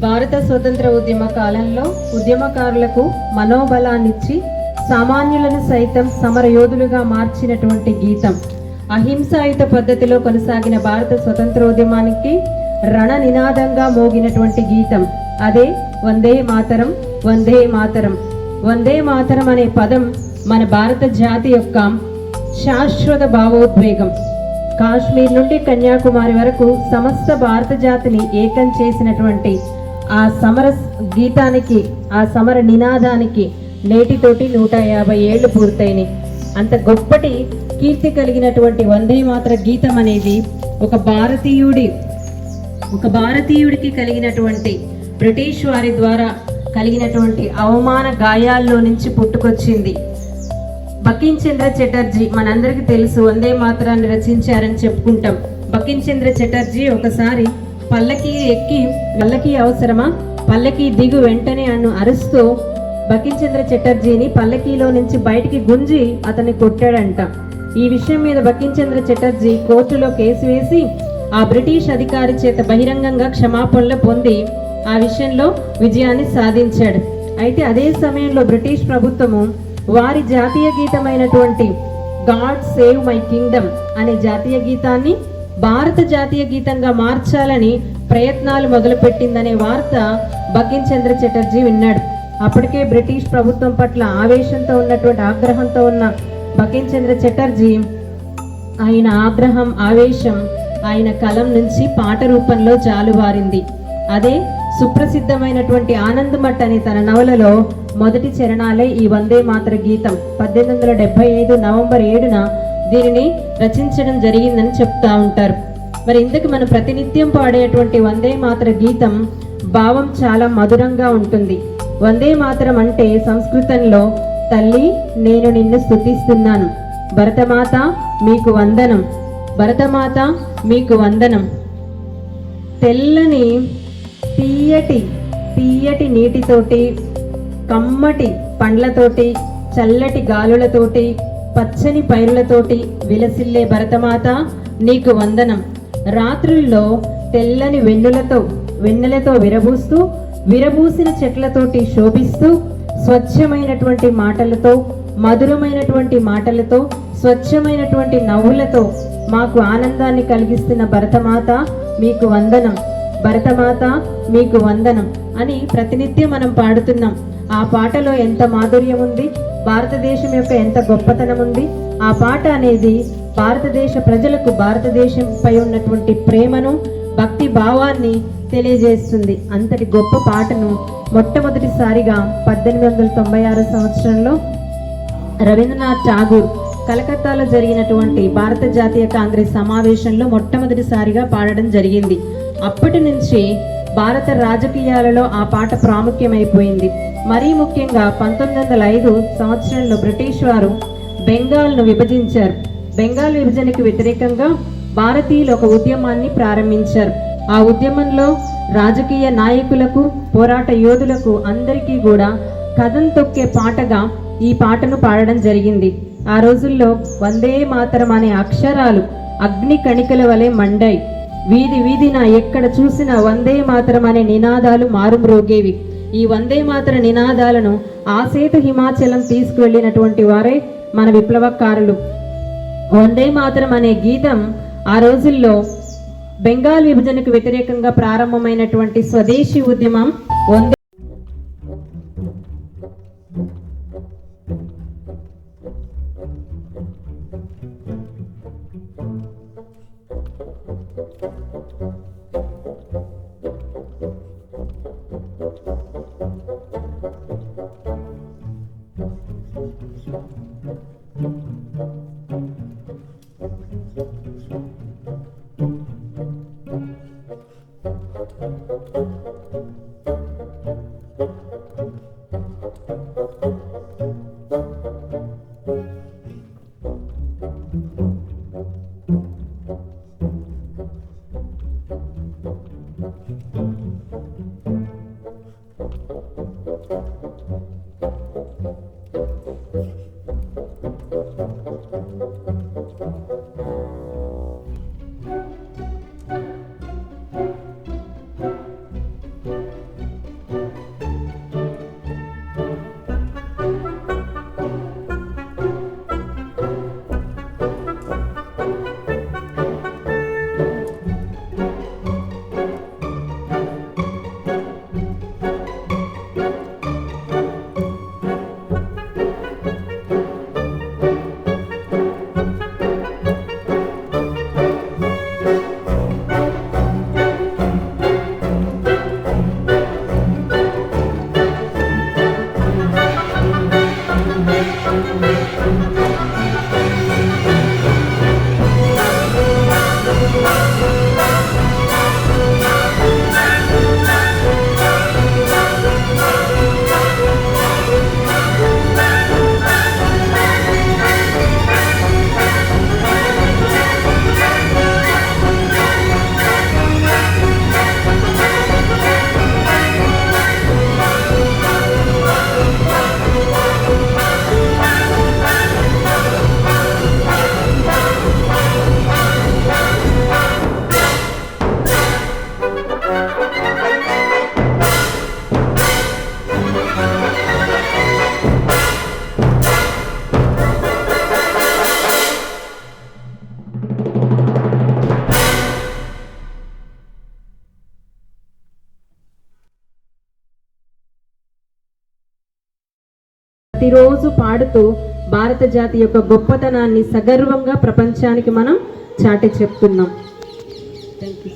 భారత స్వతంత్ర ఉద్యమ కాలంలో ఉద్యమకారులకు మనోబలాన్నిచ్చి సామాన్యులను సైతం సమరయోధులుగా మార్చినటువంటి గీతం. అహింసాయుత పద్ధతిలో కొనసాగిన భారత స్వతంత్రోద్యమానికి రణ నినాదంగా మోగినటువంటి గీతం అదే వందే మాతరం, వందే మాతరం. వందే మాతరం అనే పదం మన భారత జాతి యొక్క శాశ్వత భావోద్వేగం. కాశ్మీర్ నుండి కన్యాకుమారి వరకు సమస్త భారత జాతిని ఏకం చేసినటువంటి ఆ సమర గీతానికి, ఆ సమర నినాదానికి నేటితోటి 150 ఏళ్లు పూర్తయినాయి. అంత గొప్పటి కీర్తి కలిగినటువంటి వందే మాతర గీతం అనేది ఒక భారతీయుడికి కలిగినటువంటి బ్రిటిష్ వారి ద్వారా కలిగినటువంటి అవమాన గాయాల్లో నుంచి పుట్టుకొచ్చింది. బకిం చంద్ర చటర్జీ మనందరికీ తెలుసు, వందే మాతరాన్ని రచించారని చెప్పుకుంటాం. బకిం చంద్ర చటర్జీ ఒకసారి పల్లకి ఎక్కి, పల్లకి అవసరమా, పల్లకి దిగు వెంటనే అన్ను అరుస్తూ బకిం చంద్ర చటర్జీని పల్లకీలో నుంచి బయటికి గుంజి అతన్ని కొట్టాడంట. ఈ విషయం మీద బకిం చంద్ర చటర్జీ కోర్టులో కేసు వేసి ఆ బ్రిటిష్ అధికారి చేత బహిరంగంగా క్షమాపణలు పొంది ఆ విషయంలో విజయాన్ని సాధించాడు. అయితే అదే సమయంలో బ్రిటిష్ ప్రభుత్వము వారి జాతీయ గీతమైనటువంటి గాడ్ సేవ్ మై కింగ్డమ్ అనే జాతీయ గీతాన్ని భారత జాతీయ గీతంగా మార్చాలని ప్రయత్నాలు మొదలుపెట్టిందనే వార్త బకిం చంద్ర చటర్జీ విన్నాడు. అప్పటికే బ్రిటిష్ ప్రభుత్వం పట్ల ఆవేశంతో ఉన్నటువంటి ఆగ్రహంతో ఉన్న బకిం చంద్ర చటర్జీ ఆయన ఆగ్రహం, ఆవేశం ఆయన కలం నుంచి పాట రూపంలో జాలువారింది. అదే సుప్రసిద్ధమైనటువంటి ఆనందమఠ్ అనే తన నవలలో మొదటి చరణాలే ఈ వందే మాతర గీతం. 1875 నవంబర్ 7న దీనిని రచించడం జరిగిందని చెప్తా ఉంటారు. మరి ఇందుకు మనం ప్రతినిత్యం పాడేటువంటి వందే మాతర గీతం భావం చాలా మధురంగా ఉంటుంది. వందే మాతరం అంటే సంస్కృతంలో తల్లి నేను నిన్ను స్తుతిస్తున్నాను, భరతమాత మీకు వందనం, భరతమాత మీకు వందనం. తెల్లని తీయటి నీటితోటి, కమ్మటి పండ్లతోటి, చల్లటి గాలులతోటి, పచ్చని పైరులతోటి విలసిల్లే భరతమాత నీకు వందనం. రాత్రుల్లో తెల్లని వెన్నెలతో విరబూసిన చెట్లతోటి శోభిస్తూ, స్వచ్ఛమైనటువంటి మాటలతో, మధురమైనటువంటి మాటలతో, స్వచ్ఛమైనటువంటి నవ్వులతో మాకు ఆనందాన్ని కలిగిస్తున్న భరతమాత మీకు వందనం, భరతమాత మీకు వందనం అని ప్రతినిత్యం మనం పాడుతున్నాం. ఆ పాటలో ఎంత మాధుర్యం ఉంది, భారతదేశం యొక్క ఎంత గొప్పతనం ఉంది. ఆ పాట అనేది భారతదేశ ప్రజలకు భారతదేశంపై ఉన్నటువంటి ప్రేమను, భక్తి భావాన్ని తెలియజేస్తుంది. అంతటి గొప్ప పాటను మొట్టమొదటిసారిగా 1896 సంవత్సరంలో రవీంద్రనాథ్ ఠాగూర్ కలకత్తాలో జరిగినటువంటి భారత జాతీయ కాంగ్రెస్ సమావేశంలో మొట్టమొదటిసారిగా పాడడం జరిగింది. అప్పటి నుంచి భారత రాజకీయాలలో ఆ పాట ప్రాముఖ్యమైపోయింది. మరీ ముఖ్యంగా 1905 సంవత్సరంలో బ్రిటిష్ వారు బెంగాల్ను విభజించారు. బెంగాల్ విభజనకు వ్యతిరేకంగా భారతీయులు ఒక ఉద్యమాన్ని ప్రారంభించారు. ఆ ఉద్యమంలో రాజకీయ నాయకులకు, పోరాట యోధులకు అందరికీ కూడా కథం తొక్కే పాటగా ఈ పాటను పాడడం జరిగింది. ఆ రోజుల్లో వందే మాతరం అనే అక్షరాలు అగ్ని కణికల వలె మండాయి. వీధి వీధిన ఎక్కడ చూసినా వందే మాతరం అనే నినాదాలు మారుమ్రోగేవి. ఈ వందే మాతర నినాదాలను ఆసేతు హిమాచలం తీసుకువెళ్ళినటువంటి వారే మన విప్లవకారులు. వందే మాతరం అనే గీతం ఆ రోజుల్లో బెంగాల్ విభజనకు వ్యతిరేకంగా ప్రారంభమైనటువంటి స్వదేశీ ఉద్యమం వందే ప్రతిరోజు పాడుతూ భారత జాతి యొక్క గొప్పతనాన్ని సగర్వంగా ప్రపంచానికి మనం చాటి చెప్తున్నాం. Thank you.